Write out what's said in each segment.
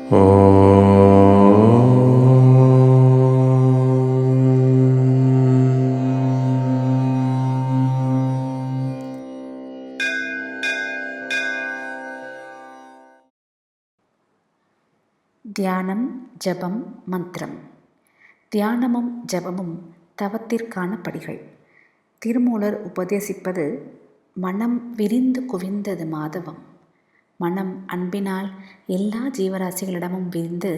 தியானம், ஜபம், மந்திரம். தியானமும் ஜபமும் தவத்திற்கான படிகள். திருமூலர் உபதேசிப்பது மனம் விரிந்து குவிந்தது மாதவம். மனம் அன்பினால் எல்லா ஜீவராசிகளிடமும் விரிந்து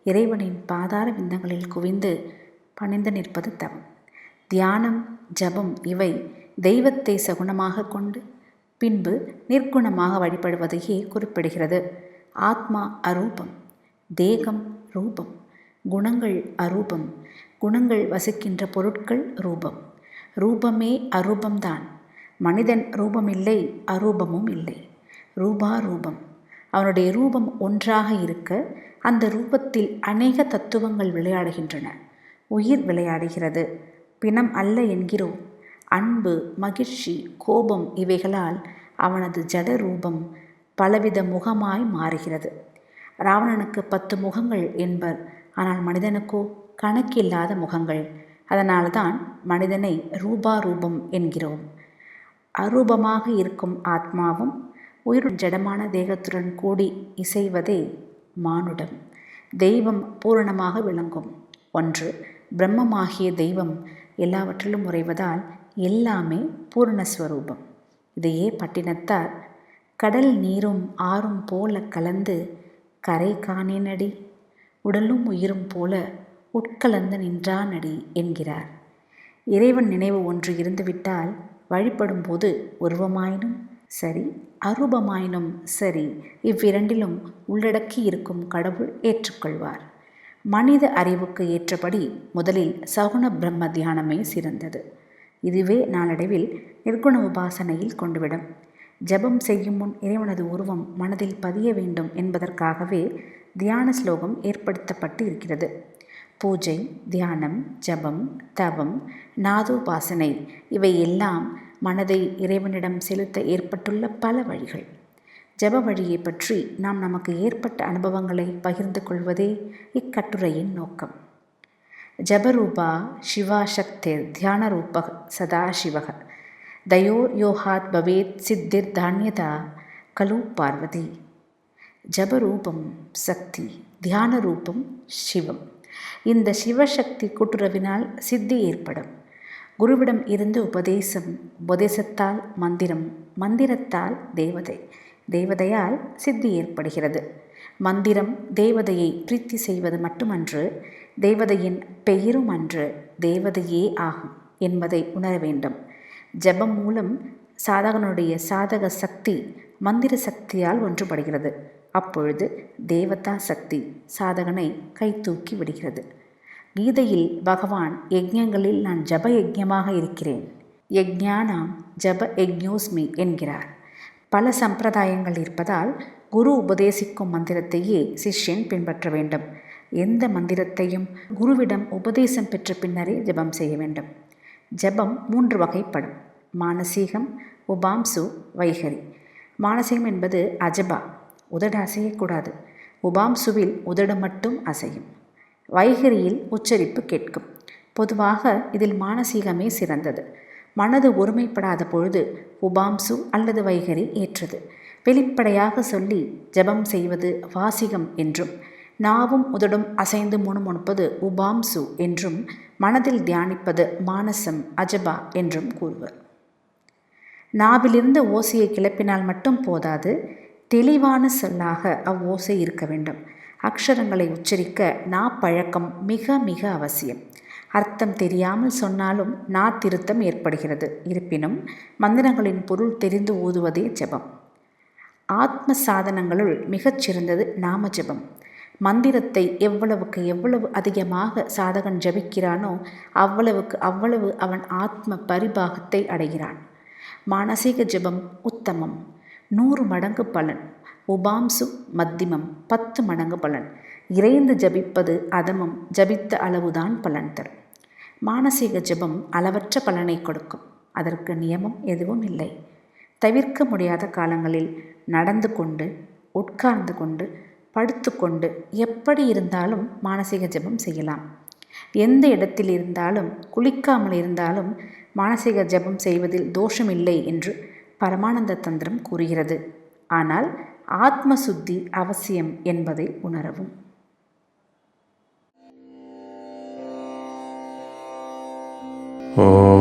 இறைவனின் பாதார விந்தங்களில் குவிந்து பணிந்து நிற்பது தவம். தியானம், ஜபம் இவை தெய்வத்தை சகுனமாக கொண்டு பின்பு நிர்குணமாக வழிபடுவதையே குறிப்பிடுகிறது. ஆத்மா அரூபம், தேகம் ரூபம், குணங்கள் அரூபம், குணங்கள் வசிக்கின்ற பொருட்கள் ரூபம். ரூபமே அரூபம்தான். மனிதன் ரூபமில்லை, அரூபமும் இல்லை. ரூபாரூபம். அவனுடைய ரூபம் ஒன்றாக இருக்க அந்த ரூபத்தில் அநேக தத்துவங்கள் விளையாடுகின்றன. உயிர் விளையாடுகிறது. பிணம் அல்ல என்கிறோம். அன்பு, மகிழ்ச்சி, கோபம் இவைகளால் அவனது ஜட ரூபம் பலவித முகமாய் மாறுகிறது. ராவணனுக்கு 10 முகங்கள் என்பர். ஆனால் மனிதனுக்கோ கணக்கில்லாத முகங்கள். அதனால்தான் மனிதனை ரூபாரூபம் என்கிறோம். அரூபமாக இருக்கும் ஆத்மாவும் உயிர் ஜடமான தேகத்துடன் கூடி இசைவதே மானுடம். தெய்வம் பூரணமாக விளங்கும். ஒன்று பிரம்மமாகிய தெய்வம் எல்லாவற்றிலும் உறைவதால் எல்லாமே பூரணஸ்வரூபம். இதையே பட்டினத்தார் கடல் நீரும் ஆறும் போல கலந்து கரை காணேனடி, உடலும் உயிரும் போல உட்கலந்து நின்றானடி என்கிறார். இறைவன் நினைவு ஒன்று இருந்துவிட்டால் வழிபடும் போது உருவமாயினும் சரி, அரூபமாயினும் சரி, இவ்விரண்டிலும் உள்ளடக்கி இருக்கும் கடவுள் ஏற்றுக்கொள்வார். மனித அறிவுக்கு ஏற்றபடி முதலில் சகுன பிரம்ம தியானமே சிறந்தது. இதுவே நாளடைவில் நிர்குண உபாசனையில் கொண்டுவிடும். ஜபம் செய்யும் முன் இறைவனது உருவம் மனதில் பதிய வேண்டும் என்பதற்காகவே தியான ஸ்லோகம் ஏற்படுத்தப்பட்டு இருக்கிறது. பூஜை, தியானம், ஜபம், தவம், நாதோபாசனை இவை எல்லாம் மனதை இறைவனிடம் செலுத்த ஏற்பட்டுள்ள பல வழிகள். ஜப வழியை பற்றி நாம் நமக்கு ஏற்பட்ட அனுபவங்களை பகிர்ந்து கொள்வதே இக்கட்டுரையின் நோக்கம். ஜபரூபா சிவா சக்திர் தியானரூப சதாசிவக தயோர் யோகாத் பவேத் சித்திர் தானியதா கலு பார்வதி. ஜபரூபம் சக்தி, தியான ரூபம் சிவம். இந்த சிவசக்தி கூட்டுறவினால் சித்தி ஏற்படும். குருவிடம் இருந்து உபதேசம், உபதேசத்தால் மந்திரம், மந்திரத்தால் தேவதை, தேவதையால் சித்தி ஏற்படுகிறது. மந்திரம் தேவதையை பிரீத்தி செய்வது மட்டுமன்று, தேவதையின் பெயரும் அன்று, தேவதையே ஆகும் என்பதை உணர வேண்டும். ஜபம் மூலம் சாதகனுடைய சாதக சக்தி மந்திர சக்தியால் ஒன்றுபடுகிறது. அப்பொழுது தேவதா சக்தி சாதகனை கை தூக்கி விடுகிறது. கீதையில் பகவான் யஜ்ஞங்களில் நான் ஜப யஜ்ஞமாக இருக்கிறேன், யஜ்ஞானாம் ஜப யஜ்ஞோஸ்மி என்கிறார். பல சம்பிரதாயங்கள் இருப்பதால் குரு உபதேசிக்கும் மந்திரத்தையே சிஷ்யன் பின்பற்ற வேண்டும். எந்த மந்திரத்தையும் குருவிடம் உபதேசம் பெற்ற பின்னரே ஜபம் செய்ய வேண்டும். ஜபம் 3 வகைப்படும். மானசீகம், உபாம்சு, வைகரி. மானசீகம் என்பது அஜபா, உதடு அசையக்கூடாது. உபாம்சுவில் உதடு மட்டும் அசையும். வைகரியில் உச்சரிப்பு கேட்கும். பொதுவாக இதில் மானசீகமே சிறந்தது. மனது ஒருமைப்படாத பொழுது உபாம்சு அல்லது வைகரி ஏற்றது. வெளிப்படையாக சொல்லி ஜபம் செய்வது வாசிகம் என்றும், நாவும் உதடும் அசைந்து முணுமுணுப்பது உபாம்சு என்றும், மனதில் தியானிப்பது மானசம் அஜபா என்றும் கூறுவர். நாவிலிருந்து ஓசையை கிளப்பினால் மட்டும் போதாது, தெளிவான சொல்லாக அவ்வோசை இருக்க வேண்டும். அக்ஷரங்களை உச்சரிக்க நாப்பழக்கம் மிக மிக அவசியம். அர்த்தம் தெரியாமல் சொன்னாலும் திருத்தம் ஏற்படுகிறது. இருப்பினும் மந்திரங்களின் பொருள் தெரிந்து ஓதுவதே ஜபம். ஆத்ம சாதனங்களுள் மிகச்சிறந்தது நாம ஜபம். மந்திரத்தை எவ்வளவுக்கு எவ்வளவு அதிகமாக சாதகன் ஜபிக்கிறானோ அவ்வளவு அவன் ஆத்ம பரிபாகத்தை அடைகிறான். மானசீக ஜபம் உத்தமம், 100 மடங்கு பலன். உபாம்சு மத்திமம், 10 மடங்கு பலன். இறைந்து ஜபிப்பது அதமம், ஜபித்த அளவுதான் பலன் தரும். மானசீக ஜபம் அளவற்ற பலனை கொடுக்கும். அதற்கு நியமம் எதுவும் இல்லை. தவிர்க்க முடியாத காலங்களில் நடந்து கொண்டு, உட்கார்ந்து கொண்டு, படுத்துக்கொண்டு எப்படி இருந்தாலும் மானசீக ஜபம் செய்யலாம். எந்த இடத்தில் இருந்தாலும், குளிக்காமல் இருந்தாலும் மானசீக ஜபம் செய்வதில் தோஷமில்லை என்று பரமானந்த தந்திரம் கூறுகிறது. ஆனால் ஆத்ம சுத்தி அவசியம் என்பதை உணரவும். ஓம்